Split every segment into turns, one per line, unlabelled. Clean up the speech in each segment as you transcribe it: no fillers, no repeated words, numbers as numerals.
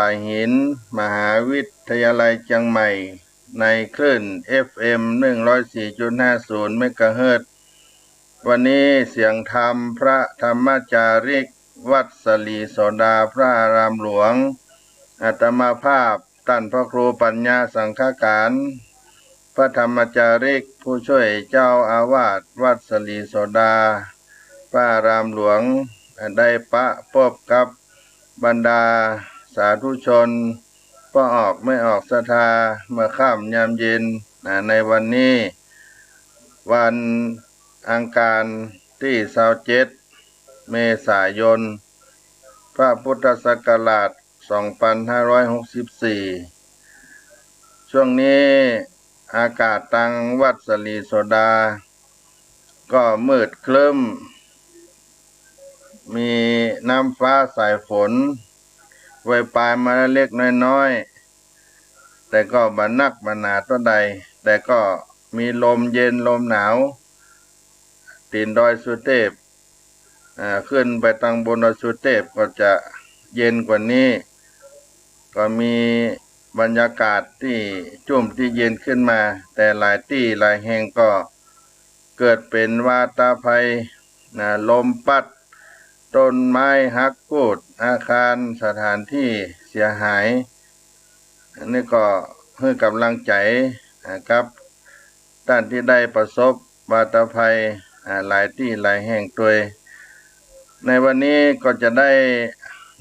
ป่าหินมหาวิทยาลัยเชียงใหม่ในคลื่น FM 104.50 เมกะเฮิรตซ์วันนี้เสียงธรรมพระธรรมจาริกวัดสลีโสดาพระอารามหลวงอาตมาภาพท่านพระครูปัญญาสังฆการพระธรรมจาริกผู้ช่วยเจ้าอาวาสวัดสลีโสดาพระอารามหลวงได้พบกับบรรดาสาธุชนก็ออกไม่ออกศรัทธาเมื่อค่ำยามเย็นในวันนี้วันอังคารที่27 เมษายนพระพุทธศักราช2564ช่วงนี้อากาศทางวัดสลีโสดาก็มืดครึ้มมีน้ำฟ้าสายฝนไว้ปลายมาเล็กน้อยๆแต่ก็บันนักบันหนาตัวใดแต่ก็มีลมเย็นลมหนาวตีนดอยสุเทพขึ้นไปทางบนดอยสุเทพก็จะเย็นกว่านี้ก็มีบรรยากาศที่ชุ่มที่เย็นขึ้นมาแต่หลายที่หลายแห่งก็เกิดเป็นวาตภัยลมพัดต้นไม้หักโค่นอาคารสถานที่เสียหายอันนี้ก็ให้กำลังใจครับท่านที่ได้ประสบวาตภัยหลายที่หลายแห่งตัวในวันนี้ก็จะได้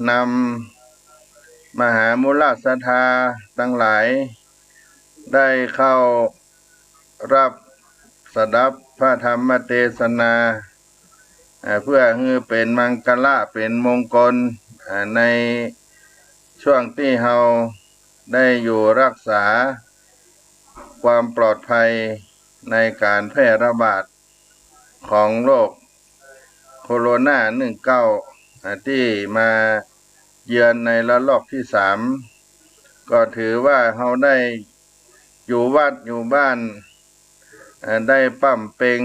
นำมหามุลศรัทธาทั้งหลายได้เข้ารับสดับพระธรรมเทศนาเพื่อให้เป็นมังคละเป็นมงคลในช่วงที่เราได้อยู่รักษาความปลอดภัยในการแพร่ระบาดของโรคโคโรนา19ที่มาเยือนในระลอกที่3ก็ถือว่าเราได้อยู่วัดอยู่บ้านได้ปั้มเพ็ง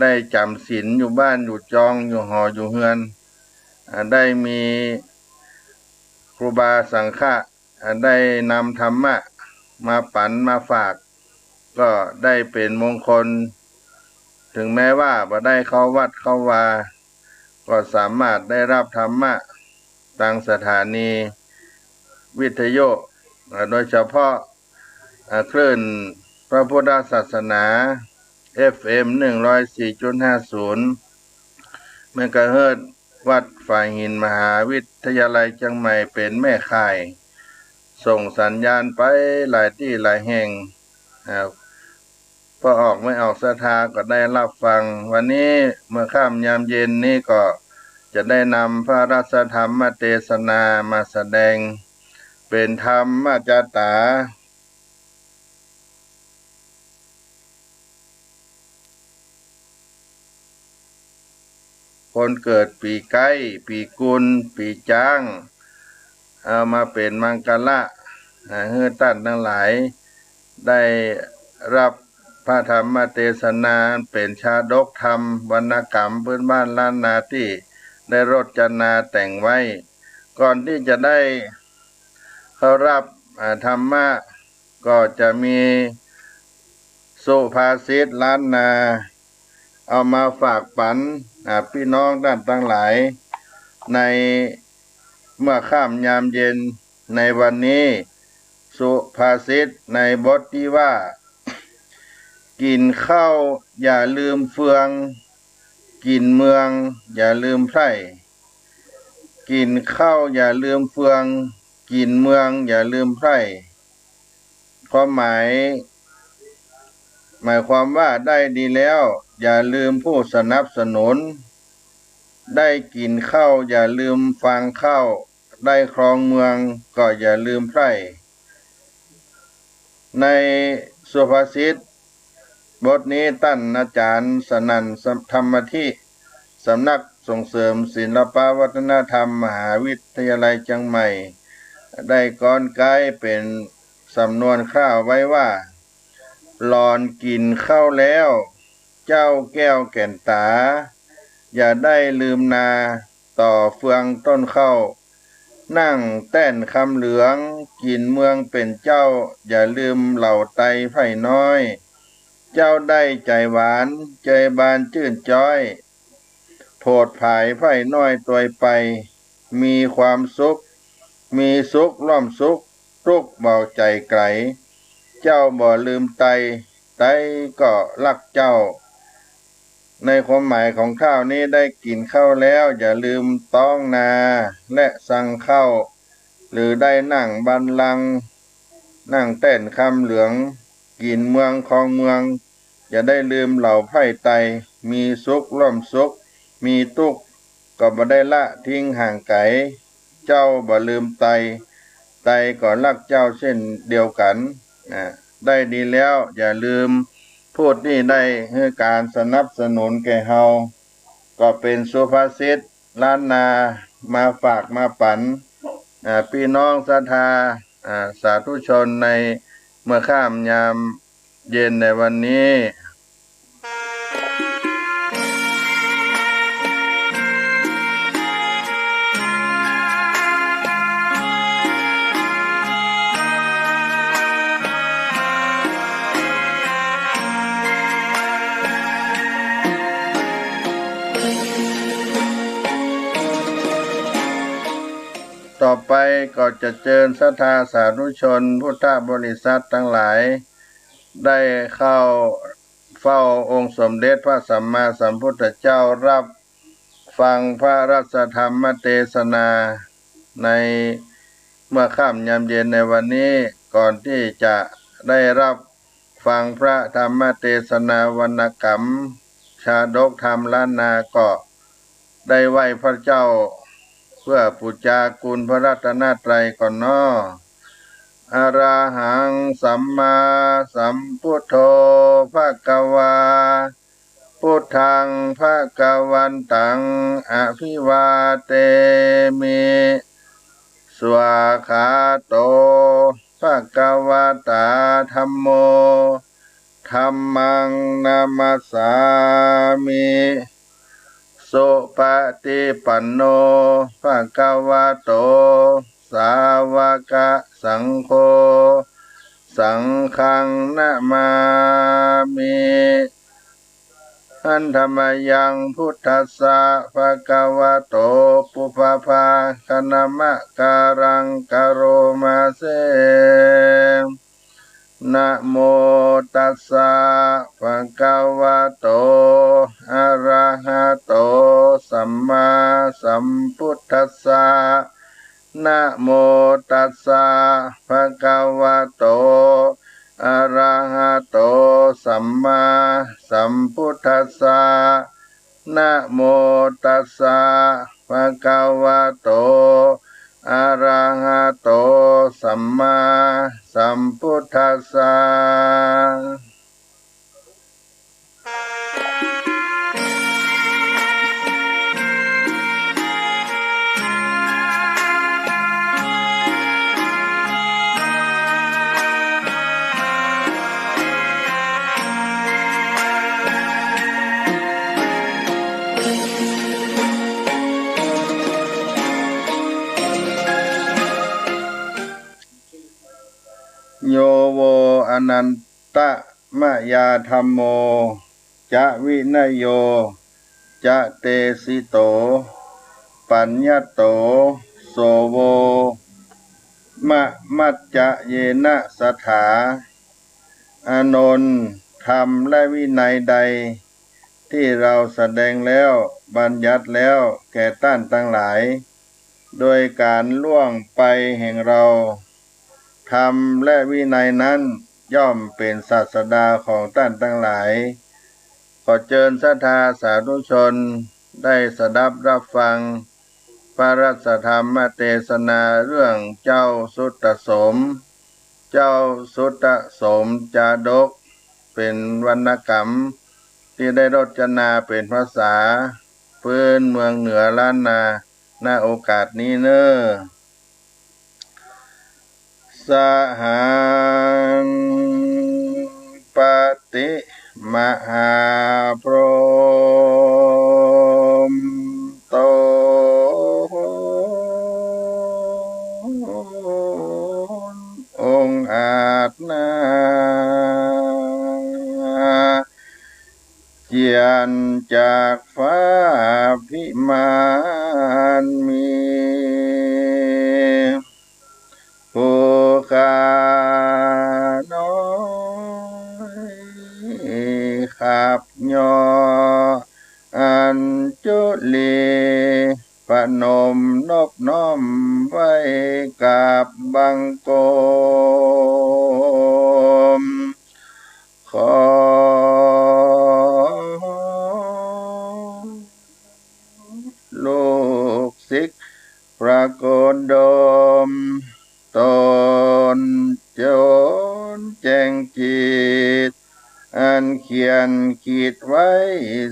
ได้จำศีลอยู่บ้านอยู่จองอยู่หออยู่เฮือนได้มีครูบาสังฆะได้นำธรรมะมาปันมาฝากก็ได้เป็นมงคลถึงแม้ว่าบ่ได้เข้าวัดเข้าวาก็สามารถได้รับธรรมะทางสถานีวิทยุโดยเฉพาะคลื่นพระพุทธศาสนา FM 104.50 เมกะเฮิรตซ์วัดฝ่ายหินมหาวิทยาลัยเชียงใหม่เป็นแม่ข่ายส่งสัญญาณไปหลายที่หลายแห่งพอออกไม่ออกศรัทธาก็ได้รับฟังวันนี้เมื่อค่ำยามเย็นนี้ก็จะได้นำพระราชธรรมเทศนามาแสดงเป็นธรรมจาตาคนเกิดปีไก่ปีกุลปีจ้างเอามาเป็นมังคละให้ท่านทั้งหลายได้รับพระธรรมเทศนาเป็นชาดกธรรมวรรณกรรมพื้นบ้านล้านนาที่ได้รจนาแต่งไว้ก่อนที่จะได้เข้ารับธรรมะก็จะมีสุภาษิตล้านนาเอามาฝากปันพี่น้องท่านทั้งหลายในเมื่อค่ำยามเย็นในวันนี้สุภาษิตในบทที่ว่ากินข้าวอย่าลืมเฟืองกินเมืองอย่าลืมไพร่กินข้าวอย่าลืมเฟืองกินเมืองอย่าลืมไพร่ความหมายความว่าได้ดีแล้วอย่าลืมผู้สนับสนุนได้กินข้าวอย่าลืมฟังข้าวได้ครองเมืองก็อย่าลืมไพร่ในสุภาษิตบทนี้ท่านอาจารย์สนั่นธรรมธิสำนักส่งเสริมศิลปวัฒนธรรมมหาวิทยาลัยเชียงใหม่ได้กรไกเป็นสำนวนคร่าวไว้ว่าหลอนกินข้าวแล้วเจ้าแก้วแก่นตาอย่าได้ลืมนาต่อเฟืองต้นข้าว นั่งแต้นคำเหลืองกินเมืองเป็นเจ้าอย่าลืมเหล่าไตไผ่น้อยเจ้าได้ใจหวานใจบานชื่นจ้อยโผดผายไผ่น้อยตัวไปมีความสุขมีสุขล้อมสุขทุกเบาใจไกลเจ้าบ่ลืมไตไตก็รักเจ้าในความหมายของข้าวนี้ได้กินข้าวแล้วอย่าลืมต้องนาและสั่งข้าวหรือได้นั่งบัลลังก์นั่งเต้นคำเหลืองกินเมืองของเมืองอย่าได้ลืมเหล่าไพร่ไตมีสุขร่วมสุขมีทุกข์ก็บ่ได้ละทิ้งห่างไกลเจ้าบ่ลืมไตไตก็รักเจ้าเช่นเดียวกันได้ดีแล้วอย่าลืมพูดนี่ได้ให้การสนับสนุนแก่เฮาก็เป็นสุภาษิตล้านนามาฝากมาปันพี่น้องศรัทธาสาธุชนในเมื่อค่ำยามเย็นในวันนี้ต่อไปก็จะเชิญศรัทธาสาธุชนพุทธบริษัททั้งหลายได้เข้าเฝ้าองค์สมเด็จพระสัมมาสัมพุทธเจ้ารับฟังพระราชธรรมเทศนาในเมื่อค่ำยามเย็นในวันนี้ก่อนที่จะได้รับฟังพระธรรมเทศนาวรรณกรรมชาดกธรรมล้านนาก็ได้ไหว้พระเจ้าเพื่อปูชาคุณพระรัตนตรัยก่อนน้ออะระหังสัมมาสัมพุทโธภะคะวาพุทธังภะคะวันตังอภิวาเทมิสวาขาโตภะคะวะตาธัมโมธัมมังนามัสสามิสุปฏิปันโนภะคะวะโตสาวกสังโฆสังฆังนะมามิหันธรรมยังพุทธัสสะภะคะวะโตปุพพาคณมะการังกโรมาเสนะโมตัสสะภะคะวะโตอะระหะโตสัมมาสัมพุทธัสสะนะโมตัสสะภะคะวะโตอะระหะโตสัมมาสัมพุทธัสสะนะโมตัสสะภะคะวะโตอะระหะโตสัมมาสัมพุทธัสสะโยโวอนันตมยาธัมโมจะวินโยจะเตสิโตปัญญโตโสโวมะมัจจะเยนะสถาอานนท์ธรรมและวินัยใดที่เราแสดงแล้วบัญญัติแล้วแก่ท่านทั้งหลายโดยการล่วงไปแห่งเราธรรมและวินัยนั้นย่อมเป็นศาสดาของท่านทั้งหลายขอเชิญศรัทธาสาธุชนได้สดับรับฟังพระราชธรรมเทศนาเรื่องเจ้าสุตโสมเจ้าสุตโสมจาดกเป็นวรรณกรรมที่ได้รจนาเป็นภาษาพื้นเมืองเหนือล้านนาณโอกาสนี้เนอสหังปฏิมหาพรหมโต จียนจากฟ้าพิมานมีผู้ขาน้อยขับยออัญจุลีปนมนบน้อมไว้กับบังกมขอลูกศิษย์ประโกฏดมตนจนแจ้งจิตอันเขียนขีดไว้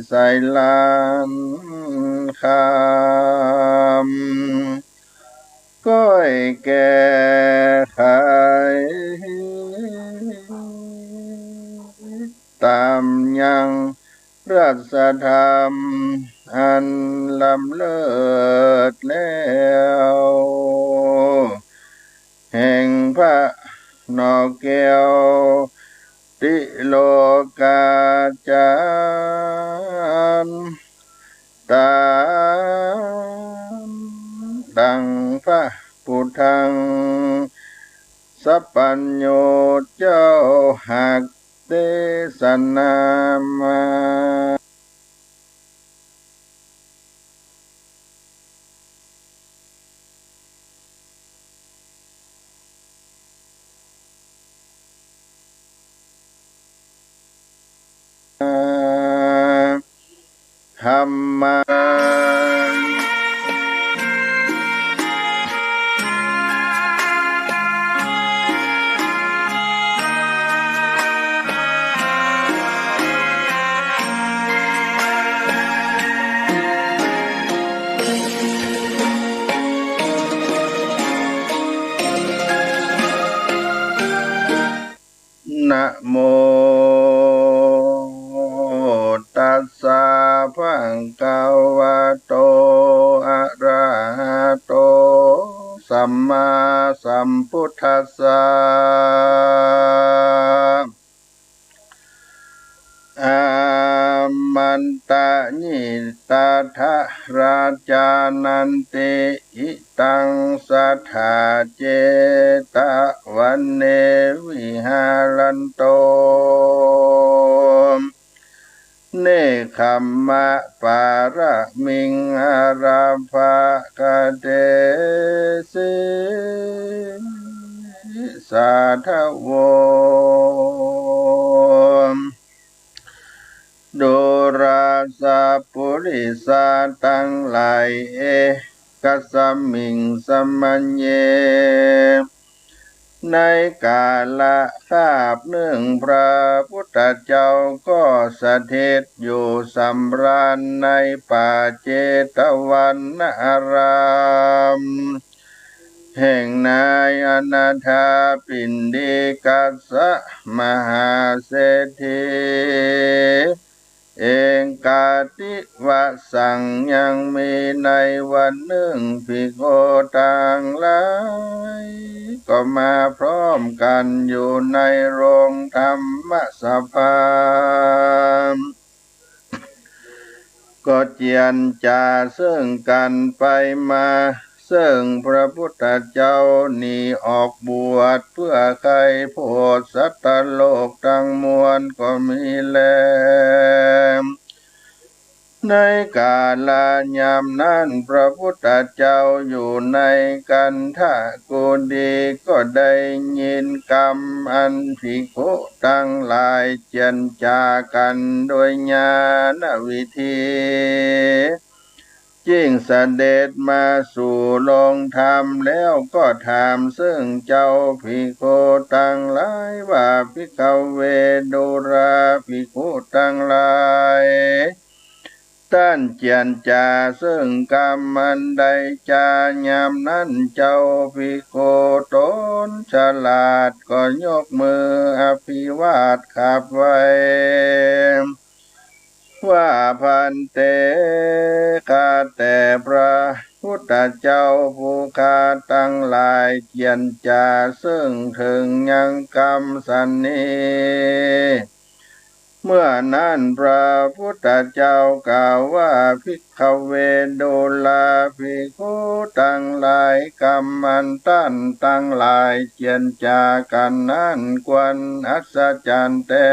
ใส่ลานคำก้อยแก่ไขตามยังรัศธรรมอันลำเลิศแล้วแห่งพระนอกแก้วติโลกาจารย์ตามดังพระพุทธังสัพพัญโญเจ้าหักเทศนามาธรรมานะโมตัสสะภะคะวะโตอะระหะโตสัมมาสัมพุทธัสสะอามันตะญิตาทะราจานันติอิตังสัทธาเจตวันเนวิหารันโตเนคขัมมะปาระมิงอาราภะกะเตสิสาทโวดุราสะปุริสาตั้งหลายกัสสมิงสมัญเยในกาละคาบหนึ่งพระพุทธเจ้าก็สถิตอยู่สำราญในป่าเจตวันนารามแห่งนายอนาถาปิณฑิกัสสะมหาเศรษฐีเองกาติวะสังยังมีในวันหนึ่งภิกขุต่างหลายก็มาพร้อมกันอยู่ในโรงธรรมสภาก็เจียนจาซึ่งกันไปมาซึ่งพระพุทธเจ้านี้ออกบวชเพื่อใครโพธิสัตว์โลกทั้งมวลก็มีแลในกาลยามนั้นพระพุทธเจ้าอยู่ในกันทกุฎีก็ได้ยินกรรมอันภิกขุทั้งหลายเจรจากันโดยญาณวิธีจึงเสด็จมาสู่โรงธรรมแล้วก็ถามซึ่งเจ้าภิกขุทั้งหลายว่าภิกขเวดุราภิกขุทั้งหลายท่านเจียนจาซึ่งกรรมมันใดจายามนั้นเจ้าภิกขุตนฉลาดก็ยกมืออภิวาทขับไว้ว่าพันเตข้าแต่พระพุทธเจ้าผู้ข้าตั้งหลายเจียนจาซึ่งถึงยังกรรมสันนิ เมื่อนั้นพระพุทธเจ้ากล่าวว่าภิกขเวโดลาภิกขุทั้งหลายกรรมันตันทั้งหลายเจียนจากันนั้นควรอัศจรรย์แต่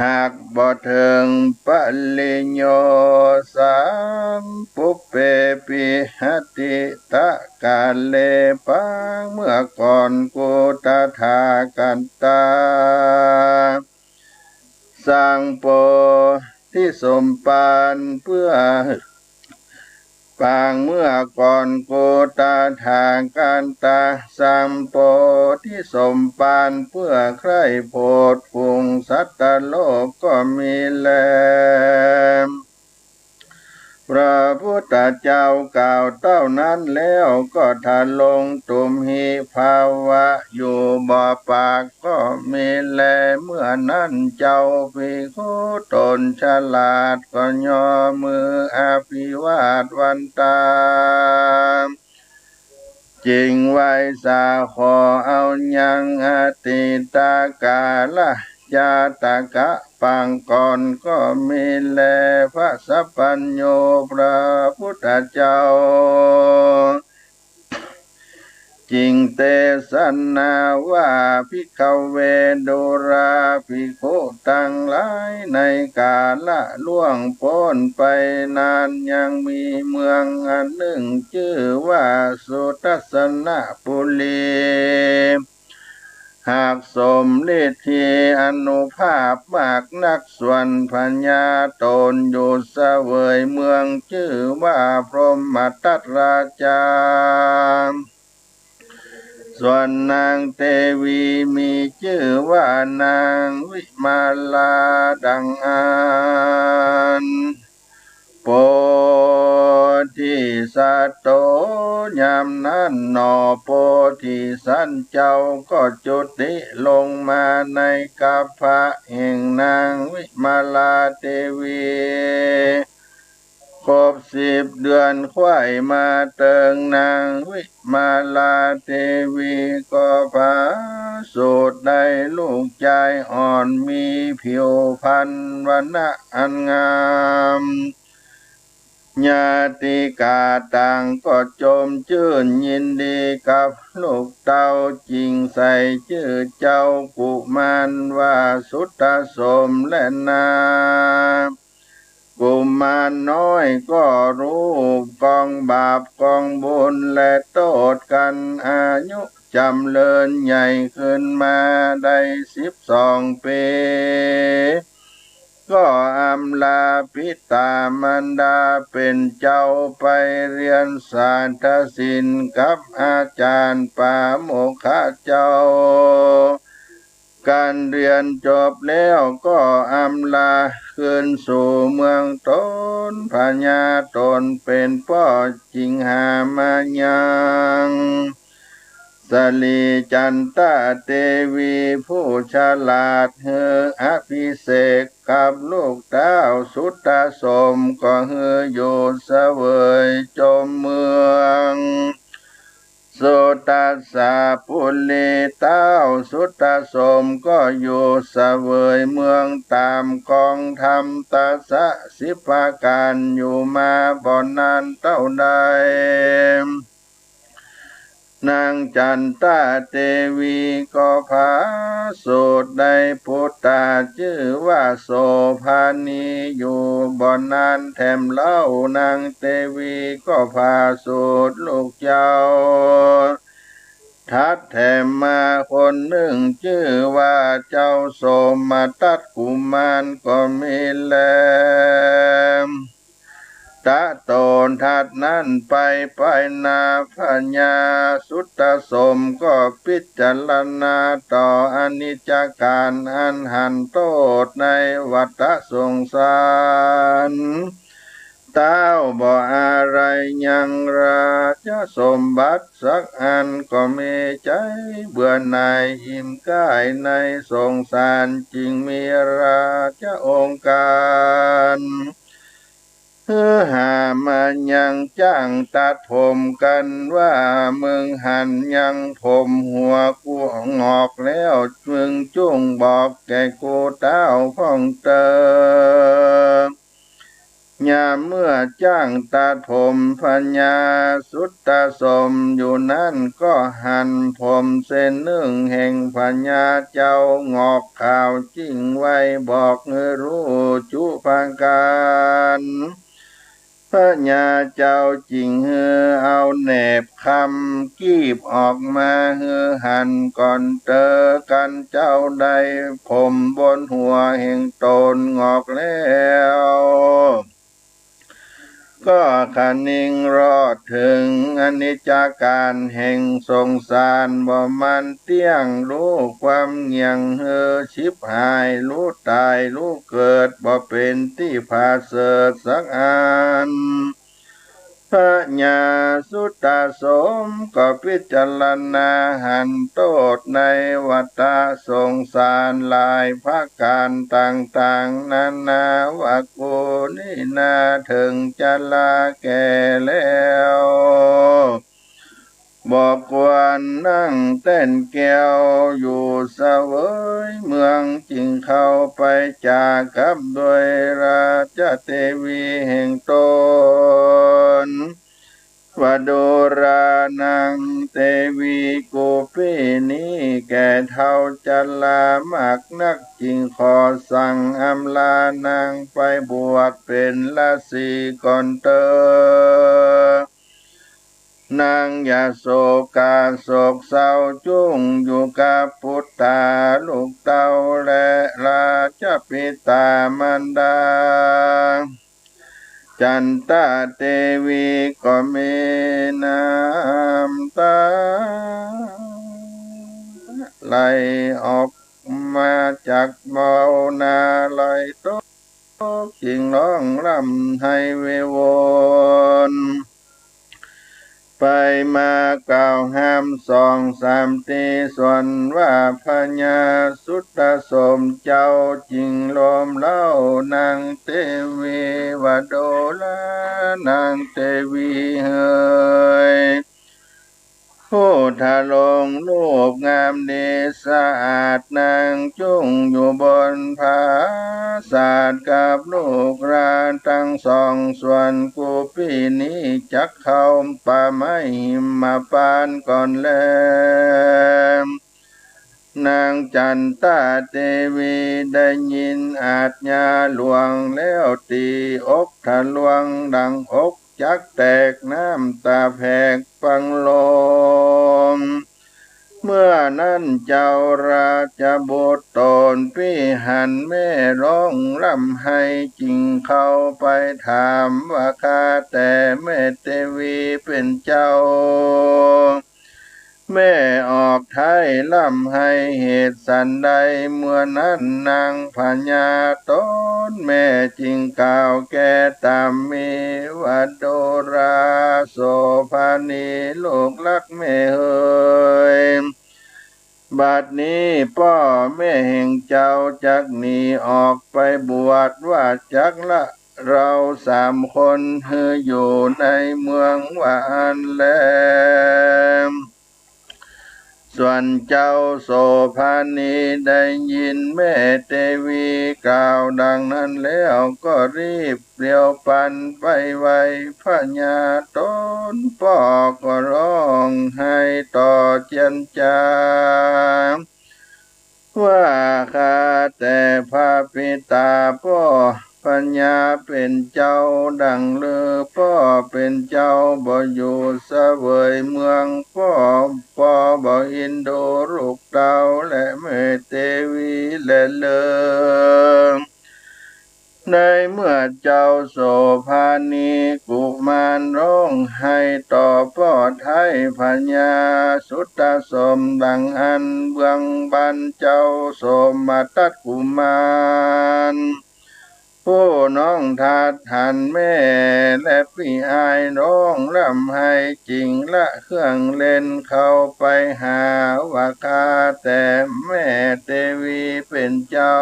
หากบ่ถึงปริญโยสัมปุปเปปิหติตะกาเลปังเมื่อก่อนกุตถากันตาสังโปที่สมปานเพื่อปางเมื่อก่อนโกตาทางการตาสัมโปที่สมปานเพื่อใครโพดพุงสัตตโลกก็มีแลพระพุทธเจ้ากล่าวเต้านั้นแล้วก็ทะลงตุมหิภาวะอยู่บ่อปากก็มีแลเมื่อนั้นเจ้าภิกขุตนฉลาดก็ย่อมืออภิวาทวันตาจริงไว้สาขอเอายังอติตากาละยาตากะปังก่อนก็มีแลพระสัพพัญโญพระพุทธเจ้าจริงเตสนาว่าภิกขเวโดราภิกขุทั้งหลายในกาละล่วงพ้นไปนานยังมีเมืองอันหนึ่งชื่อว่าสุทัสสนปุรีหากสมฤทธิอนุภาพมากนักส่วนพญาตนอยู่เสวยเมืองชื่อว่าพรหมทัตราชาส่วนนางเทวีมีชื่อว่านางวิมาลาดังอันโพธิสัตโตยามนั้นหนอโพธิสัตว์เจ้าก็จุติลงมาในกัปพะแห่งนางวิมาลาเทวีครบ10 เดือนควายมาเติงนางวิมาลาเทวีก็พาสูดได้ลูกชายอ่อนมีผิวพรรณวรรณะอันงามญาติกาต่างก็ชมชื่นยินดีกับลูกเต้าจริงใส่ชื่อเจ้ากุมารว่าสุตตสมและนากุมารน้อยก็รู้กองบาปกองบุญและโทษกันอายุจำเริญใหญ่ขึ้นมาได้12 ปีก็อำลาพิตามารดาเป็นเจ้าไปเรียนศาสตรศิลป์กับอาจารย์ปาโมกขเจ้าการเรียนจบแล้วก็อำลาคืนสู่เมืองตนพญาตนเป็นพ่อจิงหามายังสลีจันตเทวีผู้ฉลาดเฮออภิเษกกับลูกเต้าสุตตสมก็เฮออยู่เสวยจมเมืองสุตัสสะปุลีเต้าสุตตสมก็อยู่เสวยเมืองตามกองธรรมตัสสะ10 การอยู่มาบ่นานเท่าใดนางจันตาเทวีก็พาสูตรได้พุทธาชื่อว่าโสภานีอยู่บ่อนานแถมเล่านางเทวีก็พาสูตรลูกเจ้าทัดแถมมาคนหนึ่งชื่อว่าเจ้าโสมทัตกุมารก็มีแลตะโตนทัดนั้นไปนาพญาสุตตสมก็พิจารณาต่ออนิจจการอันหันโทษในวัฏสงสารเต้าบ่อะไรยังราชสมบัติสักอันก็มีใจเบื่อหน่ายอิ่มกายในสงสารจึงมีราชองค์การ หามายังจ้างตัดผมกันว่ามึงหันยังผมหัวกูงอกแล้วมึงจุ้งบอกแกกูเต้าพ่องเติมยามเมื่อจ้างตัดผมพัญญาสุตตสมอยู่นั่นก็หันผมเส้นหนึ่งแห่งพัญญาเจ้างอกข่าวจริงไว้บอกเงรู้จุพังการพระญาเจ้าจริงเอาแหนบคำกีบออกมาหันก่อนเตอกันเจ้าใดผมบนหัวแห่งตนงอกแล้วก็คันนิงรอดถึงอนิจจการแห่งสงสารบ่มันเตี้ยงรู้ความเงียงชิบหายรู้ตายรู้เกิดบ่เป็นที่ผาเสดสักอันพระญาสุตตสมก็พิจารณาหันโทษในวัฏสงสารหลายภาคการต่างๆนานาว่ากูนี่นาถึงจะลาแก่แล้วบอกควรนั่งเต้นแก้วอยู่เสวยเมืองจึงเข้าไปจากกับด้วยราชเทวีแห่งตนวโดรานังเทวีกุปินี้แก่เท่าจัลลามากนักจึงขอสั่งอำลานางไปบวชเป็นลาสีก่อนเตอนางยาโศกาโศกเศร้าจุ้งอยู่กับพุทธาลูกเต้าและราชปิตามารดาจันตาเทวีก็มีน้ำตาไหลออกมาจากเบ้านาไหลตกจิงร้องรำให้เววนไปมากล่าวห้ามสองสามตีส่วนว่าพญาสุตตสมเจ้าจริงลมเล่านางเทวีวโดลานางเทวีเฮยผู้ทะลงรูปงามดีสะอาดนางจุ้งอยู่บนผาศาสตร์กับลูกราทั้งสองส่วนกูปีนี้จักเข้าป่าไม้มาปานก่อนแล้วนางจันตาเทวีได้ยินอาจญาหลวงแล้วตีอกทะลวงดังอกจักแตกน้ำตาแผกฟังลมเมื่อนั้นเจ้าราชบุตรตนพี่หันแม่ร้องร่ำให้จริงเข้าไปถามว่าข้าแต่แม่เทวีเป็นเจ้าแม่ออกไทยล่ำให้เหตุสันใดเมื่อนั้นนางพญาตนแม่จริงกล่าวแก่ตามมีวัดโดราโสภานีลูกรักแม่เฮยบัดนี้พ่อแม่แห่งเจ้าจักหนีออกไปบวชว่าจักละเราสามคนอยู่ในเมืองวานแลส่วนเจ้าโสภานีได้ยินแม่เทวีกล่าวดังนั้นแล้วก็รีบเปลี่ยวปันไปไวพญาตนพ่อก็ร้องให้ต่อเจียนจาว่าข้าแต่พระปิตาพ่อปัญญาเป็นเจ้าดังเลือพ่อเป็นเจ้าบ่อยู่เสวยเมืองพ่อบ่อินโดลูกเต้าและแม่เทวีและเลิงในเมื่อเจ้าโสภานีกุมารร้องให้ต่อพ่อไทยพญาสุตตสมดังอันเบื้องบันเจ้าสมมาตัดกุมารผู้น้องทัดหันแม่และพี่อายร้องร่ำให้จริงละเครื่องเล่นเข้าไปหาว่าข้าแต่แม่เทวีเป็นเจ้า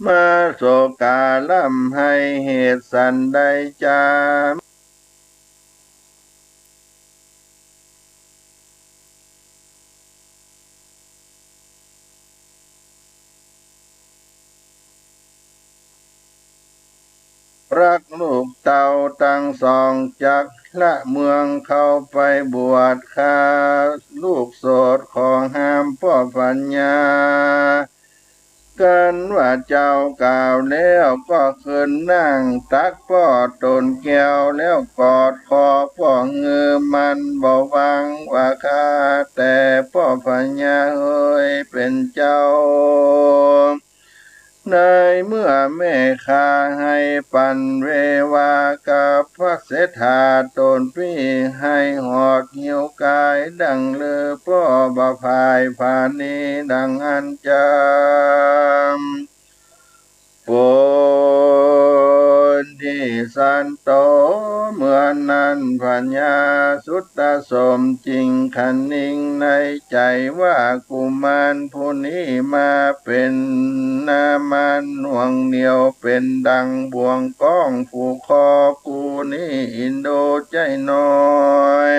มาโศกาล่ำให้เหตุสันใดจารักลูกเต่าตั้งสองจักละเมืองเข้าไปบวชคาลูกโสดของห้ามพ่อปัญญากันว่าเจ้ากล่าวแล้วก็ขึ้นนั่งตักพ่อตนแก้วแล้วกอดคอพ่อเงือมันบอกวังว่าข้าแต่พ่อปัญญาเอ้ยเป็นเจ้าในเมื่อแม่ข้าให้ปันเววากับพระเสถาตนพี่ให้หอดหิวกายดังเลือพ่อบาภายผานีดังอันจามปนที่สันโตเมื่อนั้นปัญญาสุตตสมจริงขันนิ่งในใจว่ากุมารผู้นี้มาเป็นนามันห่วงเหนียวเป็นดังบ่วงก้องผูกคอกูนี้อินโดใจน้อย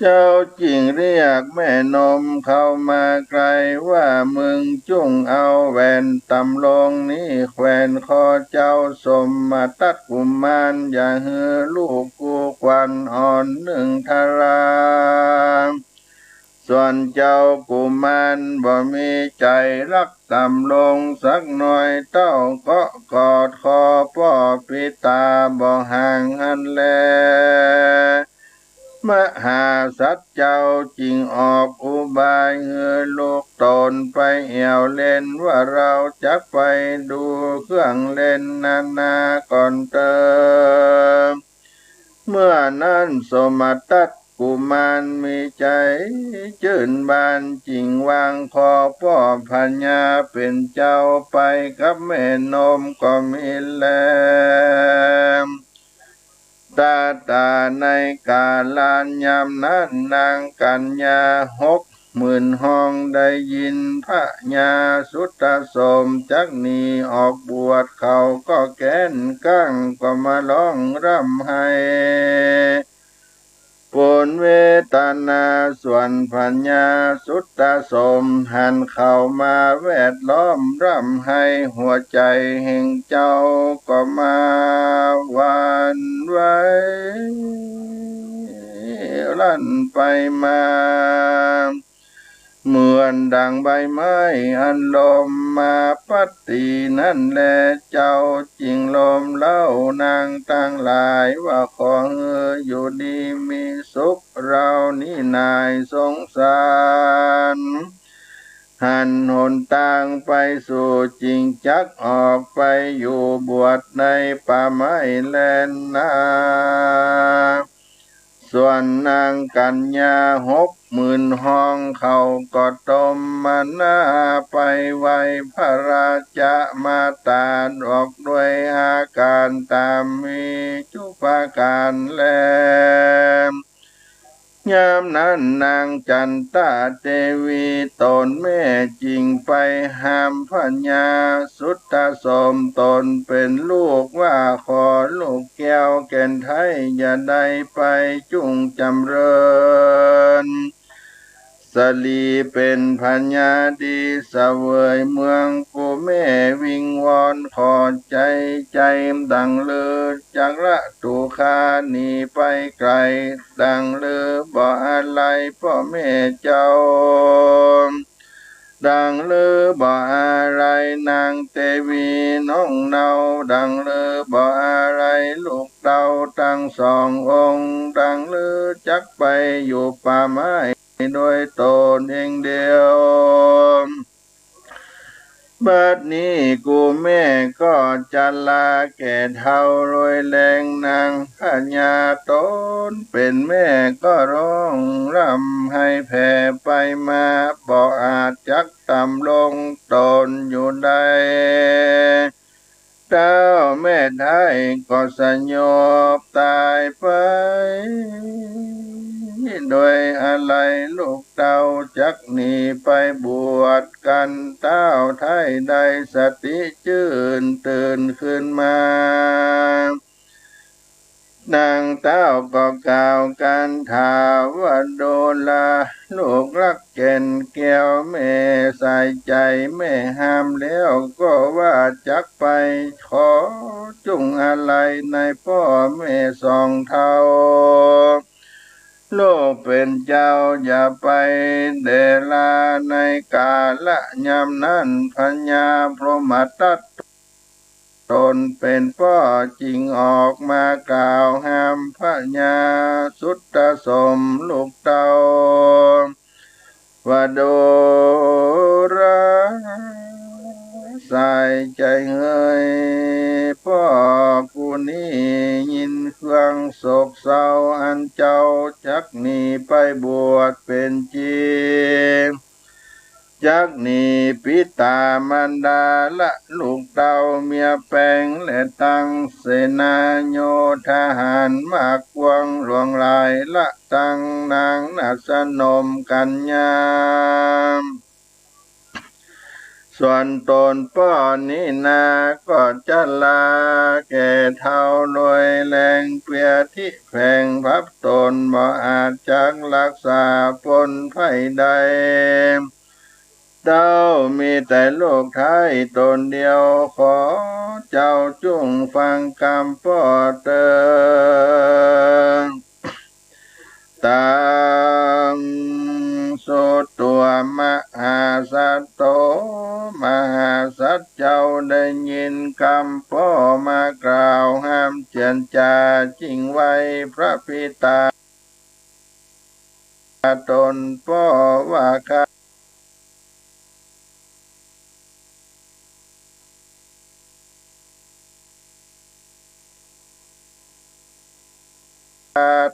เจ้าจริงเรียกแม่นมเข้ามาไกลว่ามึงจุงเอาแหวนตำลงนี้แขวนคอเจ้าสมมาตัดกุมารอย่าเฮือลูกกูควันอ่อนหนึ่งทารามส่วนเจ้ากุมารบ่มีใจรักตำลงสักหน่อยเต้าก็กอดคอพ่อปิตาบ่ห่างหันแลมหาสัจเจ้าจริงออกอุบายเฮือลูกตนไปเอี่ยวเล่นว่าเราจะไปดูเครื่องเล่นนานาก่อนเติมเมื่อนั้นสมตัดกุมารมีใจจื่นบานจริงวางคอพ่อพัญญาเป็นเจ้าไปกับแม่นมก็มีแลตาในกาลานยามนั้นนางกัญญา60,000ห้องได้ยินพระญาสุตตสมจักนีออกบวชเขาก็แก้นกั้งก็มาร้องร่ำไห้ปนเวตนาส่วนปัญญาสุตตสมหันเข้ามาแวดล้อมร่ำให้หัวใจแห่งเจ้าก็มาหวันไหวลั่นไปมาเหมือนดังใบไม้อันลมมาพัดตีนั่นแลเจ้าจริงลมเล่านางตั้งหลายว่าขออยู่ดีมีสุขเรานี่นายสงสารหันหนทางไปสู่จริงจักออกไปอยู่บวชในป่าไม้แลนนาส่วนนางกัญญา60,000ห้องเขาก็ตมมาหน้าไปไว้พระราชมาตาออกด้วยอาการตามมีจุปาการแลยามนั้นนางจันตาเทวีตนแม่จริงไปห้ามพัญญาสุตตสมตนเป็นลูกว่าขอลูกแก้วแก่นไทยอย่าได้ไปจุงจำเริญสลีเป็นพัญญาดีเสวยเมืองกูแม่วิงวอนขอใจดังเลือจากละตุคาหนีไปไกลดังเลือบ่อะไรพ่อแม่เจ้าดังเลือบ่อะไรนางเตวีน้องเนาดังเลือบ่อะไรลูกเต่าทั้งสององค์ดังเลือจักไปอยู่ป่าไม้โดยตนเองเดียวบัดนี้กูแม่ก็จะลาแก่เท่ารวยแรงนางพญาตนเป็นแม่ก็ร้องร่ำให้แผ่ไปมาบ่อาจจักต่ำลงตนอยู่ได้เจ้าแม่ไทยก็สยบตายไป โดยอะไรลูกเต้าจักหนีไปบวชกันเต้าไทยได้สติจื่นตื่นขึ้นมานางเต้าก็กล่าวกันถามว่าโดลาลูกรักเก่นแก้วแม่ใส่ใจแม่ห้ามแล้วก็ว่าจักไปขอจุงอะไรในพ่อแม่สองเท่าโลกเป็นเจ้าอย่าไปเดลาในกาละยามนั้นพญาพรหมทัตตนเป็นพ่อจริงออกมากล่าวห้ามพญาสุตตสมลูกเต้าว่าโดราใส่ใจเฮยพ่อผู้นี้ยินเครื่องโศกเศร้าอันเจ้าจักหนีไปบวชเป็นจริงจักหนีปิตามารดาละลูกเต้าเมียแปลงและตั้งเสนาโยทหารมากกวงหลวงลายละตั้งนางนาสนมกัญญาส่วนตนป้อนนี้นาก็จะลาแก่เท่าลอยแรงเปียที่แผงพับตนบ่อาจจักรักษาปนไผ่ใดเต้ามีแต่โลกไทยตนเดียวขอเจ้าจงฟังคำป้อเตือนตามสุดตัวมหาสัตโตมหาสัตเจ้าได้ยินคำพ่อมากล่าวห้ามเจียนจาจริงไว้พระพิตาตนพ่อว่าข้า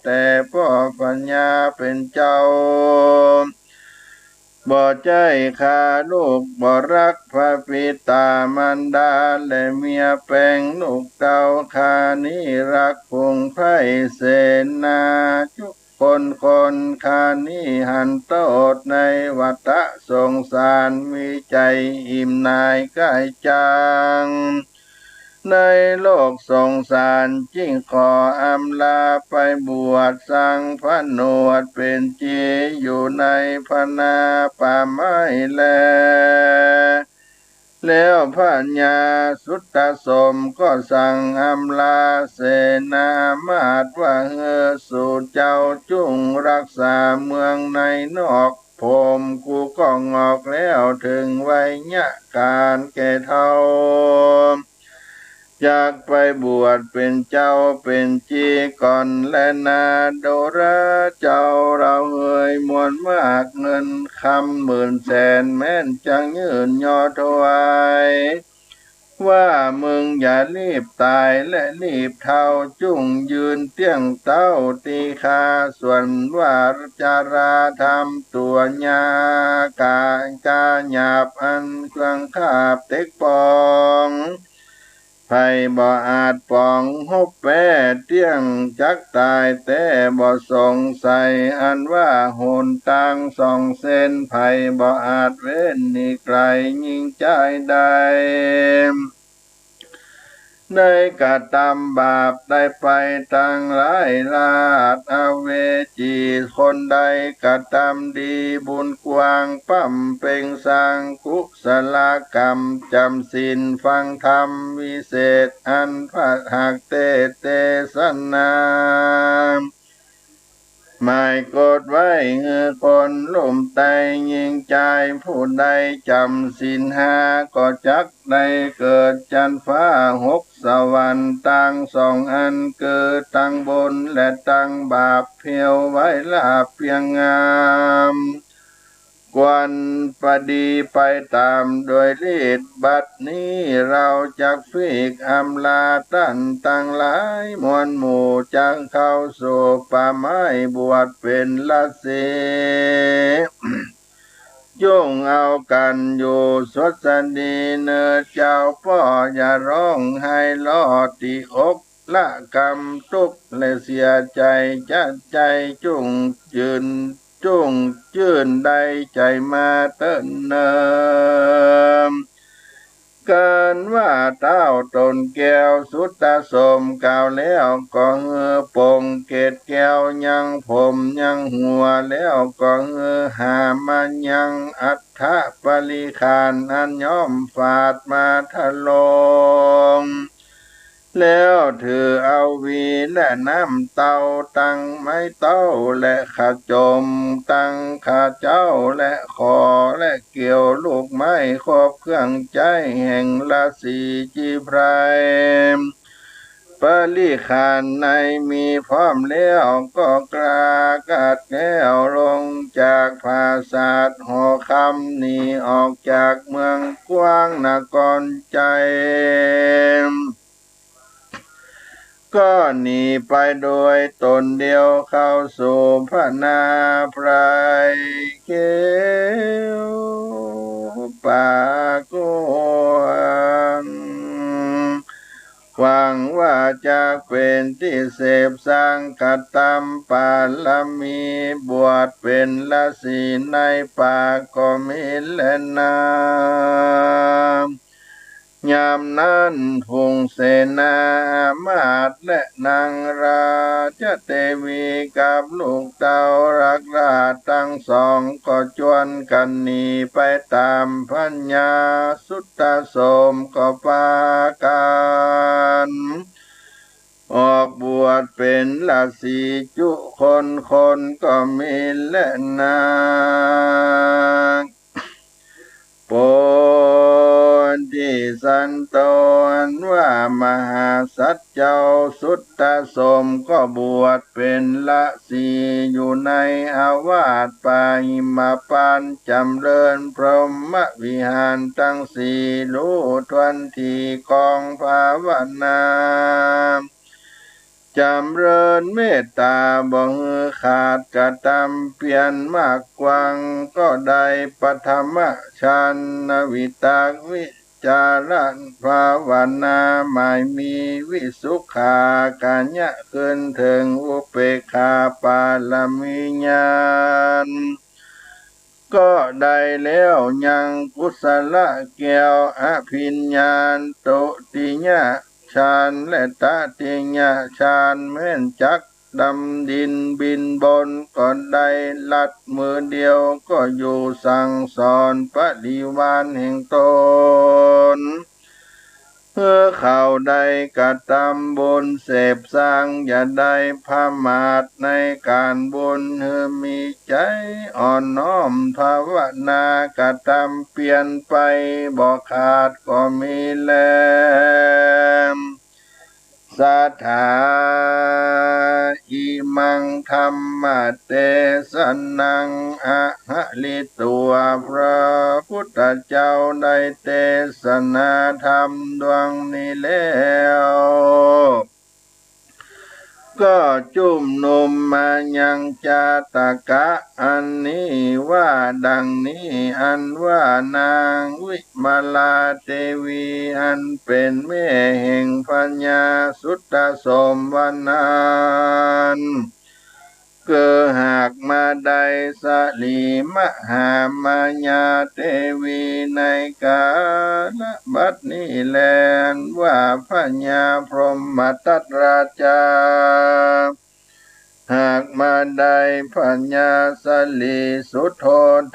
แต่พ่อปัญญาเป็นเจ้าบ่ใจข้าลูกบ่รักพระปิตามารดาและเมียแปลงลูกเต้าข้านี้รักพงไพเสนาจุคนข้านี้หันโตดในวัฏสงสารมีใจอิ่มนายกายจังในโลกสงสารจิ้งขออำลาไปบวชสังพนวดเป็นจีอยู่ในพนาป่าไม้แล้วพญาสุตตสมก็สั่งอำลาเสนามาตว่าเฮอสู่เจ้าจุงรักษาเมืองในนอกผมกูก็งอกแล้วถึงวัยญะการแก่เท่าอยากไปบวชเป็นเจ้าเป็นจีก่อนและนาโดราเจ้าเราเอ่ยมวลมากเงินคำ10,000แสนแม้นจังยืนยอถวายว่ามึงอย่ารีบตายและรีบเท่าจุ่งยืนเตี้ยงเต้าตีคาส่วนว่าจาราทำตัวยากาหยาบอันเครื่องคาบเต็กปองไผ่บ่อาจปองหบแปเตี้ยงจักตายแต่บ่สงสัยอันว่าโหนตัง2 เส้นไผ่บ่อาจเว้นนี่ไกลยิ่งใจได้ได้กระทำบาปได้ไปตั้งหลายลาดอเวจีคนใดกระทำดีบุญกว้างปั้มเป่งสร้างกุศลกรรมจำศีลฟังธรรมวิเศษอันพระหักเตสนาหมายกดไว้เงือคนลุ่มไตยิงใจผู้ใดจำศีล5ก็จักได้เกิดจันฟ้า6 สวรรค์ตั้ง2 อันเกิดตั้งบนและตั้งบาปเพียวไว้ลาบเพียงงามกวนปดีไปตามโดยฤทธิ์บัดนี้เราจักฟีกอำลาตันตั้งหลายมวลหมู่จังเข้าสู่ป่าไม้บวชเป็นลัทธิจงเอากันอยู่สดสดีเนอเจ้าพ่ออย่าร้องให้ลอดที่อก ละกรรมทุกข์และเสียใจจะใจจุ่งยืนจุ่งจื่นใดใจมาเติ้นเนิมการว่าเต้าตนแก้วสุตตาสมกล่าวแล้วก็เฮือปงเกตแก้วยังผมยังหัวแล้วก็เฮือหามันยังอัฏฐปริคานอันย่อมฝาดมาทะลงแล้วถือเอาวีและน้ำเต้าตั้งไม้เต้าและขจมตั้งข้าเจ้าและขอและเกี่ยวลูกไม้ครอบเครื่องใจแห่งราศีจีไพรปริขานในมีพร้อมแล้วก็กรากาดแก้วลงจากภาษาทหอคำหนีออกจากเมืองกว้างนครใจก็หนีไปโดยตนเดียวเข้าสู่พระนาไพรเกวปากวนหวังว่าจะเป็นที่เสพสร้างกัตตมปาลมีบวชเป็นฤาษีในป่าก็มีและนายามนั้นพงเสนามาศและนางราชเทวีกับลูกเต่ารักราชทั้งสองก็จวนกันหนีไปตามพัญญาสุตตโสมก็ปากันออกบวชเป็นฤาษีจุคนก็มีและนางโปนที่สันโตนว่ามหาสัจเจ้าสุตตโสมก็บวชเป็นฤาษีอยู่ในอาวาสป่าหิมพานต์จำเริญพรหมวิหารทั้งสี่รู้ทวนทีกองภาวนาจำเริญเมตตาบ่ฮือขาดกระทำเปลี่ยนมากกวังก็ได้ปฐมฌานวิตากวิจารภาวนาหมายมีวิสุขากัญญะขึ้นถึงอุเปกขาปาลมิญาณก็ได้แล้วยังกุศลแก้วอภิญญาณโตติญะฌานและตติญะฌานเหมือนจักดำดินบินบนก็ได้ลัดมือเดียวก็อยู่สั่งสอนปฏิวานแห่งตนเพื่อเขาได้กระทำบุญเสพสร้างอย่าได้พมาทในการบุญเพื่อมีใจอ่อนน้อมภาวนา กระทำเปลี่ยนไปบ่ขาดก็มีแลสัทธาอิมังธัมมะเตสนังอะหะลิตัวพระพุทธเจ้าได้เทศนาธรรมดวงนี้แล้วก็จุ่มนุมมายังจาตกะอันนี้ว่าดังนี้อันว่านางวิมาลาเทวีอันเป็นแม่แห่งปัญญาสุตตโสมวนันเกิดหากมาได้สลีมหามายาเทวีในกาลบัดนี้แลนว่าปัญญาพรหมทัตราชาหากมาได้ปัญญาสลีสุโธ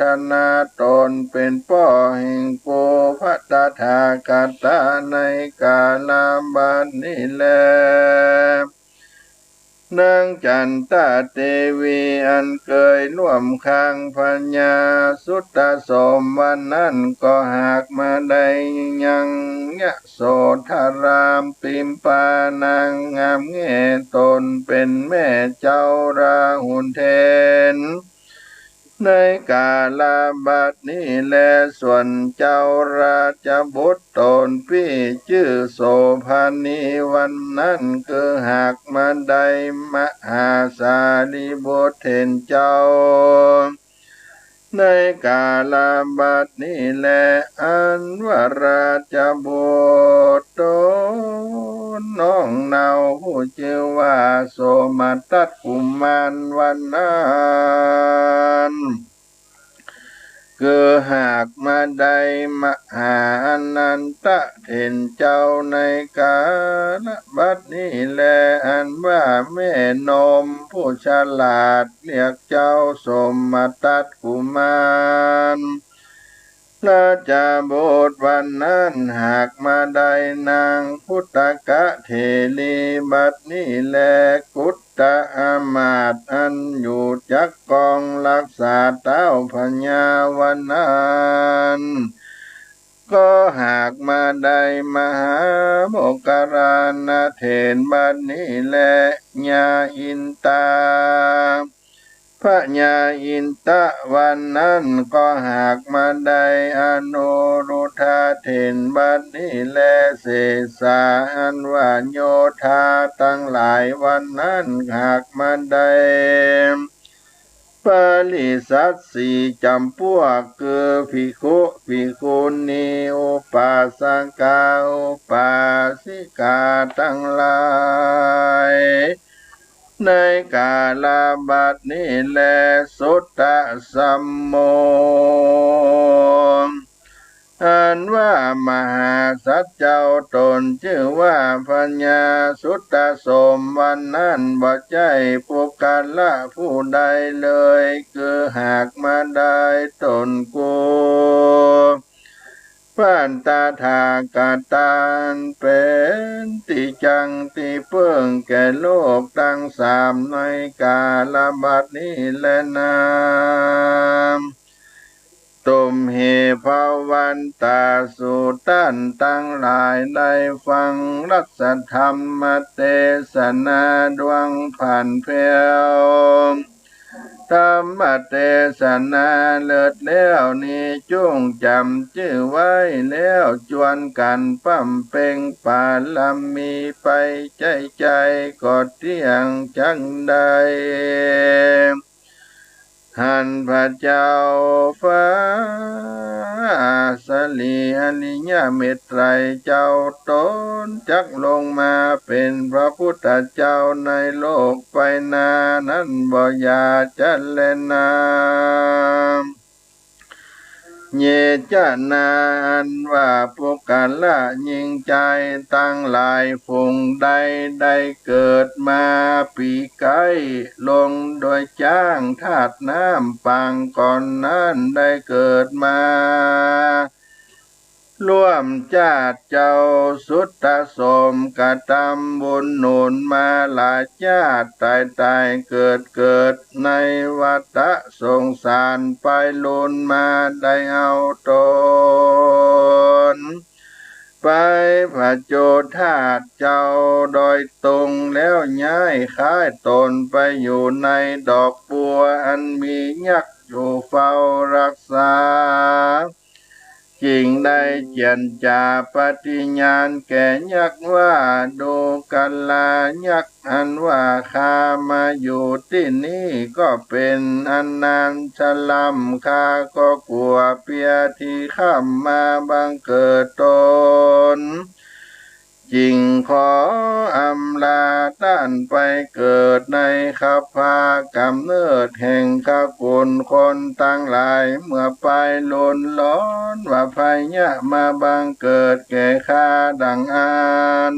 ธนาตนเป็นพ่อแห่งปูพัตถากตาในกาลบัดนี้แลนางจันตเทวีอันเคยร่วมข้างพัญญาสุตตโสมวันนั้นก็หากมาได้ยังยะโสธารามปิมปานางงามแง่ตนเป็นแม่เจ้าราหุลเทนในกาลบัดนี้แลส่วนเจ้าราชบุตรตนพี่ชื่อโสภานีวันนั้นคือหากมาได้มหาสารีบุตรเห็นเจ้าในกาลบัดนี้แลอันว่าราชบุตรตน น้องเนาผู้ชื่อว่าโสมาตัดกุมารวันนั้นคือหากมาได้มหาอนันตะเถนเจ้าในกาลบัดนี้แลอันว่าแม่นมผู้ฉลาดเรียกเจ้าสมมาตัดกุมารราชบุตรวันนั้นหากมาได้นางพุทธกะเทลีบัดนี้แลกุตตะอามาตย์อันอยู่จักกองรักษาเต้าพญาวันนั้นก็หากมาได้มหาโมคคารณเถรบัดนี้แลญาอินตาพระญาอินตะวันนั้นก็หากมาได้อนุรุทธาเถรบัดนี้แลเสสาอันว่าโยธาตั้งหลายวันนั้นหากมาได้ปริสัตสี่จำพวกคือภิกขุภิกขุณีอุปาสกาอุปาสิกาทั้งหลายในกาลบัดนี้แลสุตตะสัมโมอันว่ามหาสัจเจ้าตนชื่อว่าปัญญาสุตตะสมวันนั้นบ่ใจปุกกันละผู้ใดเลยคือหากมาได้ตนกูปันตาทากาตานเป็นติจังติเพิ่งแก่โลกตั้งสามในกาลบัดนี้แลนาตุมเหภาวันตาสุตันตั้งหลายได้ฟังรัศธรรมเทศนาดวงผ่านเพวธรรมเทศนาเลิศแล้วนี้จุงจำชื่อไว้แล้วจวนกันปั้มเป่งปาลมีไปใจก็เที่ยงจังใดหันพระเจ้าฟ้าสลีอริยเมตไตรเจ้าตนจักลงมาเป็นพระพุทธเจ้าในโลกไปนานั้นบ่อยาจะเล่นนาเยจนาอันว่าปุกกะละยิ่งใจตั้งหลายฝงใดได้เกิดมาปีไกลงโดยจ้างธาตุน้ำปังก่อนนั้นได้เกิดมาร่วมชาติเจ้าสุตตะสมกะทำบุญหนุนมาหลายชาติตายเกิดในวัฏสงสารไปลุนมาได้เอาตนไปพระโจธาตุเจ้าโดยตรงแล้วย้ายค่ายตนไปอยู่ในดอกบัวอันมียักษ์อยู่เฝ้ารักษาจึงได้เจียนจาปฏิญาณแก่ยักษ์ว่าดูกันลายักษ์อันว่าข้ามาอยู่ที่นี่ก็เป็นอันนานชลัมข้าก็กลัวเปียที่ข้ามมาบังเกิดตนจึงขออำลาท่านไปเกิดในขับพากำเนิดแห่งข้ากุลคนตั้งหลายเมื่อไปลุนล้อนว่าภัยยะมาบังเกิดแก่ข้าดังอัน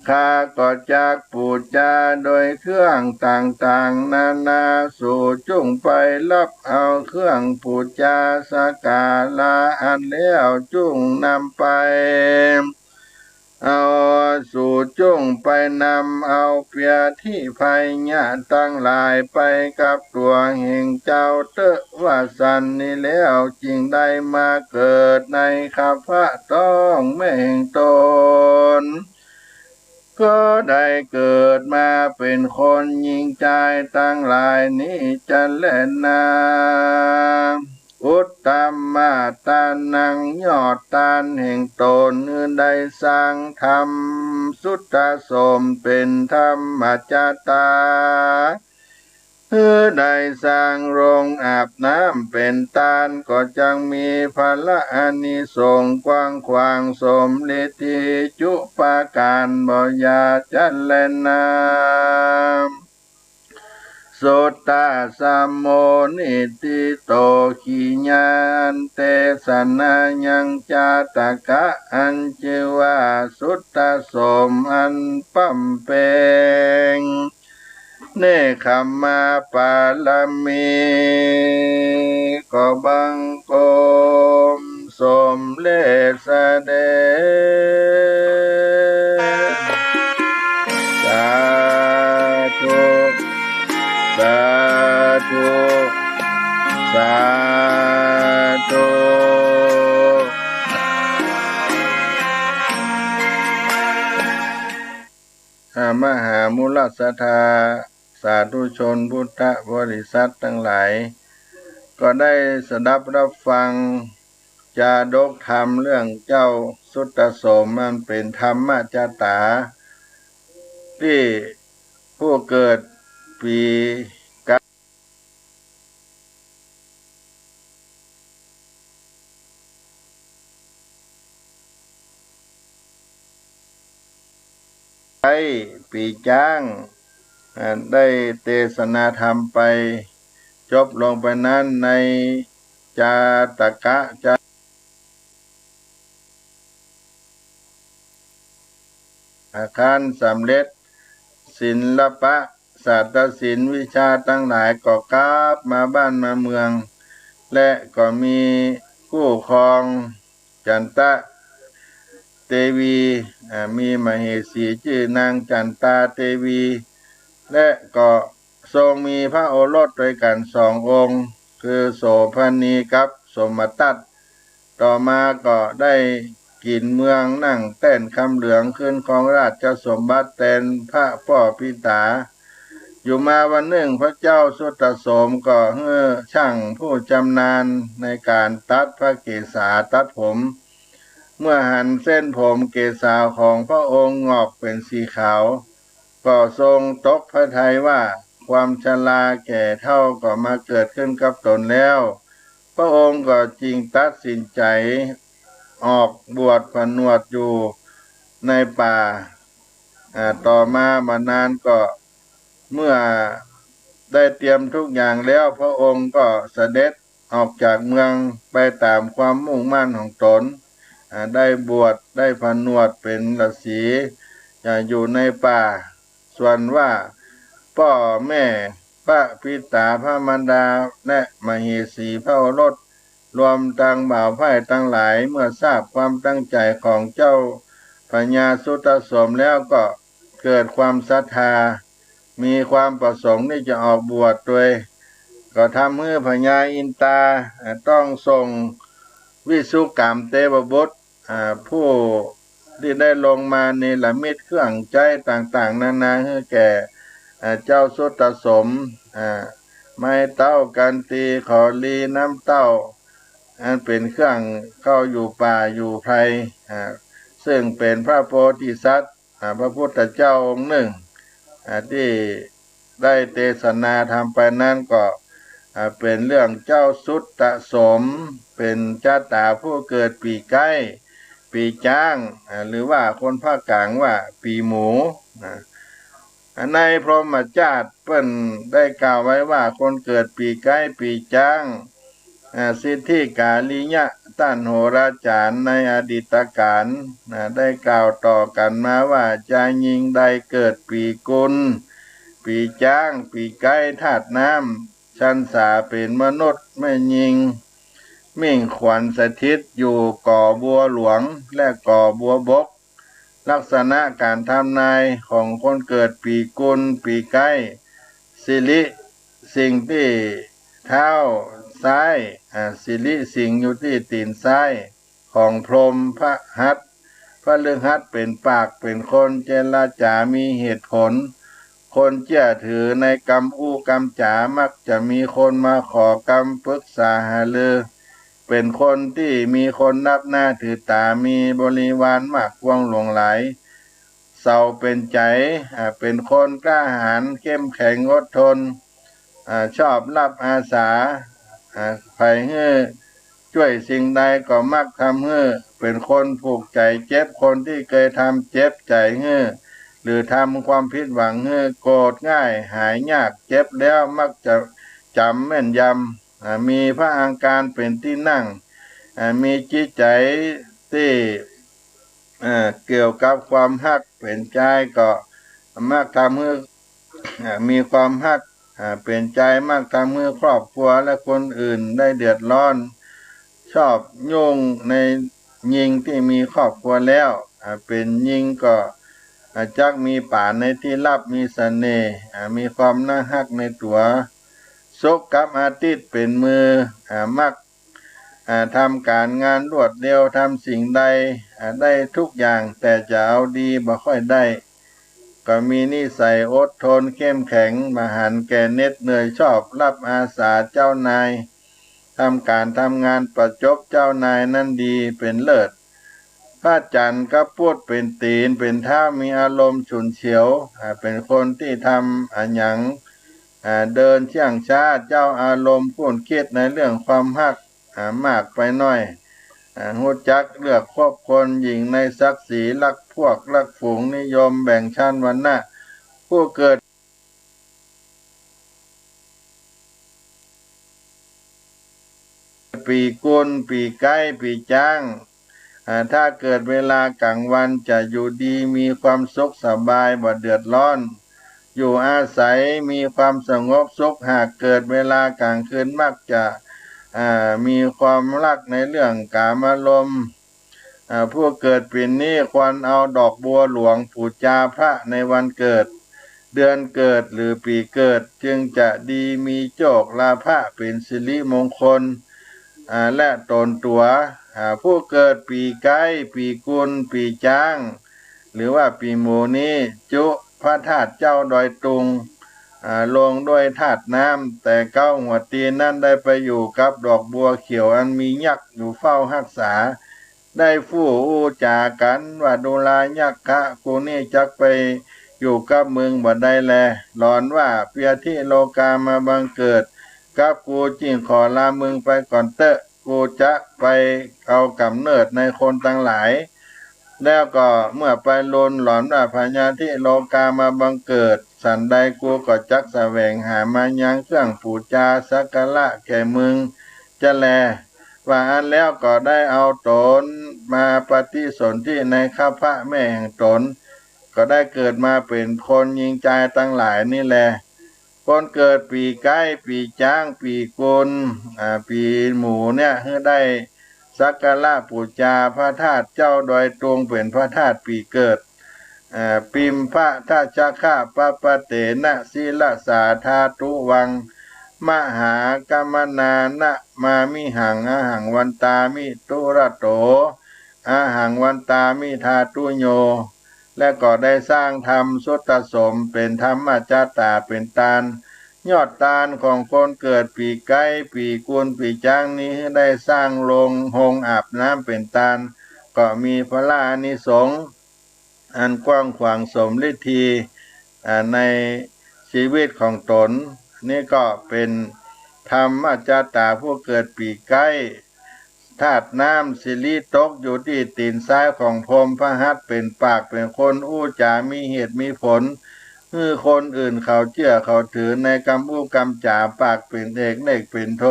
ข้าก็จากปูจาโดยเครื่องต่างๆนานาสู่จุงไปรับเอาเครื่องปูจาสักการะอันแล้วจุงนำไปเอาสู่จุงไปนำเอาเปียที่ภัยญาตั้งหลายไปกับตัวแห่งเจ้าเตอะว่าสันนี้แล้วจึงได้มาเกิดในข้าพระต้องแม่งตนก็ได้เกิดมาเป็นคนยิ่งใจตั้งหลายนี้จะเล่นนาอุตตมมาตานังยอดตานแห่งตนได้สร้างธรรมสุตตะสมเป็นธรรมจตา ได้สร้างโรงอาบน้ำเป็นตาลก็จังมีพละอานิสงส์กว้างขวางสมฤทธิจุปาการบ่ยาจันเลนามสุตตาสัมโมนิติโตขีญาณเตสนายังจาตกะอัญเจวาสุตตสมอันปัมเปงเนคขมาปาลมีก็บังกมสมเลสเดสาธุสาธุสาธุมหามุลสทาสาธุชนพุทธบริษัททั้งหลายก็ได้สดับรับฟังจาดกธรรมเรื่องเจ้าสุตตโสมมันเป็นธรรมจาตาที่ผู้เกิดปีไก่ปีจ้างได้เทศนาธรรมไปจบลงไปนั้นในจาตกะอาคารสำเร็จศิลปะศาสตร์ศิลป์วิชาทั้งหลายก็กลับมาบ้านมาเมือง และก็มีคู่ครองจันตะเทวีมีมเหสีชื่อนางจันตาเทวีและก็ทรงมีพระโอรสด้วยกัน2 องค์คือโสภณีกับสมตัตต่อมาก็ได้กินเมืองนั่งเต้นคำเหลืองขึ้นของราชสมบัติแทนพระพ่อพิตาอยู่มาวันหนึ่งพระเจ้าสุตตโสมก็ช่างผู้ชำนาญในการตัดพระเกศาตัดผมเมื่อหั่นเส้นผมเกศาของพระองค์งอกเป็นสีขาวก็ทรงตกพระทัยว่าความชราแก่เฒ่าก็มาเกิดขึ้นกับตนแล้วพระองค์ก็จึงตัดสินใจออกบวชผนวดอยู่ในป่าต่อมามานานก็เมื่อได้เตรียมทุกอย่างแล้วพระองค์ก็เสด็จออกจากเมืองไปตามความมุ่งมั่นของตนได้บวชได้ผนวดเป็นฤาษีอยู่ในป่าส่วนว่าพ่อแม่พระพิตาพระมารดาและมเหสีพระโอรสรวมทั้งบ่าวไพร่ทั้งหลายเมื่อทราบความตั้งใจของเจ้าพญาสุตตโสมแล้วก็เกิดความศรัทธามีความประสงค์ที่จะออกบวชโดยก็ทำให้พญาอินตาต้องส่งวิสุกามเทวบุตรผู้ที่ได้ลงมาในละมิตเครื่องใจต่างๆนานาให้แก่เจ้าสุตตโสมไม้เต้ากันตีขอลีน้ำเต้าอันเป็นเครื่องเข้าอยู่ป่าอยู่ไพรซึ่งเป็นพระโพธิสัตว์พระพุทธเจ้าองค์หนึ่งที่ได้เทศนาทำไปนั้นก็เป็นเรื่องเจ้าสุตตโสมเป็นชาตาผู้เกิดปีไก่ปีจ้างหรือว่าคนภาคกลางว่าปีหมูในพรหมจาร์เปิ้นได้กล่าวไว้ว่าคนเกิดปีไก่ปีจ้างสิทธิกาลิยะท่านโหราจารย์ในอดีตการได้กล่าวต่อกันมาว่าจะยิงใดเกิดปีกุลปีจ้างปีไก่ธาตุน้ำชันสาเป็นมนุษย์ไม่ยิงมิ่งขวัญสถิตอยู่ก่อบัวหลวงและก่อบัวบกลักษณะการทำนายของคนเกิดปีกุลปีไก่สิริสิ่งที่เท้าซ้ายสิริสิ่งอยู่ที่ตีนซ้ายของพรหมพระหัตถ์พระฤหัสถ์เป็นปากเป็นคนเจรจามีเหตุผลคนเชื่อถือในกรรมอู้กรรมจ๋ามักจะมีคนมาขอกรรมปรึกษาหารือเป็นคนที่มีคนนับหน้าถือตามีบริวารมากกว้างหลวงหลายเศร้าเป็นใจเป็นคนกล้าหาญเข้มแข็งอดทน ชอบรับอาสาไผให้ช่วยสิ่งใดก็มักทำให้เป็นคนผูกใจเจ็บคนที่เคยทำเจ็บใจให้หรือทำความผิดหวังให้โกรธง่ายหายยากเจ็บแล้วมักจะจำแม่นยำมีพระอังการเป็นที่นั่งมีจิตใจที่เกี่ยวกับความฮักเป็นใจก็มักทำให้มีความฮักเป็นใจมักทำให้ครอบครัวและคนอื่นได้เดือดร้อนชอบยุ่งในยิงที่มีครอบครัวแล้วเป็นยิงก็จักมีป่าในที่ลับมีเสน่ห์มีความน่าฮักในตัวซกกับอาทิตย์เป็นมือมักทำการงานรวดเร็วทำสิ่งใดได้ทุกอย่างแต่จะเอาดีบ่ค่อยได้ก็มีนิสัยอดทนเข้มแข็งมหันต์แก่เหน็ดเหนื่อยชอบรับอาสาเจ้านายทำการทำงานประจบเจ้านายนั้นดีเป็นเลิศพระจันทร์ก็พูดเป็นตีนเป็นเท้ามีอารมณ์ฉุนเฉียวเป็นคนที่ทำอันหยังเดินเชี่ยงช้าเจ้าอารมณ์คุ้นคิดในเรื่องความฮักมากไปหน่อยหูจักเลือกคบคนหญิงในศักดิ์ศรีรักพวกรักฝูงนิยมแบ่งชั้นวรรณะผู้เกิดปีกุลปีใกล้ปีจ้างถ้าเกิดเวลากลางวันจะอยู่ดีมีความสุขสบายบ่เดือดร้อนอยู่อาศัยมีความสงบสุขหากเกิดเวลากลางคืนมักจะมีความรักในเรื่องกามารมณ์ผู้เกิดปีนี้ควรเอาดอกบัวหลวงบูชาพระในวันเกิดเดือนเกิดหรือปีเกิดจึงจะดีมีโชคลาภเป็นสิริมงคลและตนตัวผู้เกิดปีไก่ปีกุลปีจ้างหรือว่าปีหมูนี้จุพระธาตุเจ้าดอยตุงลงด้วยธาตุน้ำแต่เก้าหัวตีนนั้นได้ไปอยู่กับดอกบัวเขียวอันมียักษ์อยู่เฝ้ารักษาได้ฟู่อู้จากันว่าดูลายักษ์คะกูนี่จักไปอยู่กับมึงบ่ได้แลหลอนว่าเปียที่โลกามาบังเกิดกับกูจริงขอลามึงไปก่อนเตอะกูจะไปเอากำเนิดในคนทั้งหลายแล้วก็เมื่อไปลนหลอนว่าพญาที่โลกามาบังเกิดสันใดกูก็จักแสวงหามายังเครื่องปูจาสักการะแก่มึงจะแลว่าอันแล้วก็ได้เอาตนมาปฏิสนธิในข้าพระแม่แห่งตนก็ได้เกิดมาเป็นคนยิงใจตั้งหลายนี่แหละคนเกิดปีไก่ปีจ้างปีกุลปีหมูเนี่ยให้ได้สักการะบูชาพระธาตุเจ้าดอยตุงเป็นพระธาตุปีเกิดปิมพระธาตุชาคะปะปะเตนะศิลสาธาตุวังมหากรรมนานะมามิหังอาหังวันตามิตุระโตอาหังวันตามิธาตุโยและก็ได้สร้างธรรมสุตตสมเป็นธรรมจาตาเป็นตาลยอดตาลของคนเกิดปีไก่ปีกุลปีจ้างนี้ได้สร้างโรงหงอาบน้ำเป็นตาลก็มีพระอานิสงส์อันกว้างขวางสมฤทธีในชีวิตของตนนี่ก็เป็นธรรมจาตาผู้เกิดปีไก่ธาตุน้ำสิริตกอยู่ที่ตีนซ้ายของพรหมพระหัตถ์เป็นปากเป็นคนอู้จามีเหตุมีผลคนอื่นเขาเชื่อเขาถือในคำอู้คำจ่าปากเป็นเอกเนกเป็นโท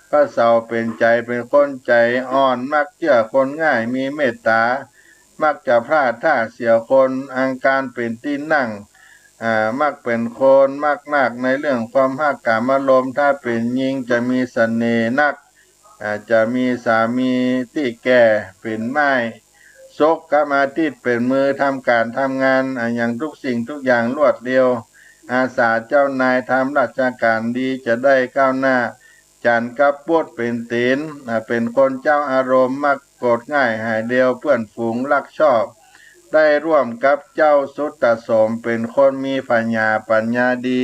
พระเสาเป็นใจเป็นคนใจอ่อนมักเชื่อคนง่ายมีเมตตามักจะพลาดท่าเสียคนอังการเป็นที่นั่งมักเป็นคนมากในเรื่องความฮักกามารมณ์ถ้าเป็นหญิงจะมีเสน่ห์นักจะมีสามีที่แก่เป็นไม้ซกกมาทิดเป็นมือทำการทำงานอย่างทุกสิ่งทุกอย่างรวดเร็วอาสาเจ้านายทำราชการดีจะได้ก้าวหน้าจันกับปวดเป็นตีนเป็นคนเจ้าอารมณ์มักโกรธง่ายหายเดียวเพื่อนฝูงรักชอบได้ร่วมกับเจ้าสุตตสมเป็นคนมีปัญญาดี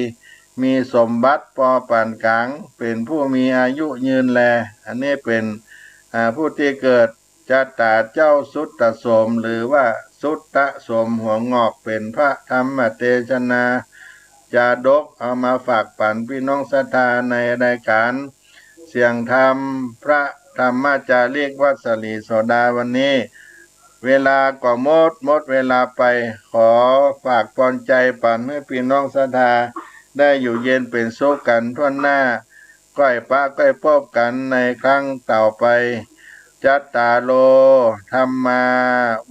มีสมบัติปอปานกลางเป็นผู้มีอายุยืนแลอันนี้เป็นผู้ที่เกิดจัตตาเจ้าสุตตสมหรือว่าสุตตสมหัวงอกเป็นพระธรรมเตชนา จาดกเอามาฝากปันพี่น้องศรัทธาในรายการเสียงธรรมพระธรรมจารีกวัดสลีโสดาวันนี้ เวลาก็หมดเวลาไปขอฝากปอนใจปันให้พี่น้องศรัทธาได้อยู่เย็นเป็นสุขกันทั่วหน้าก้อยปะก้อยพบกันในครั้งต่อไปจัตตาโลธรรมา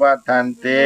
วัฏันติ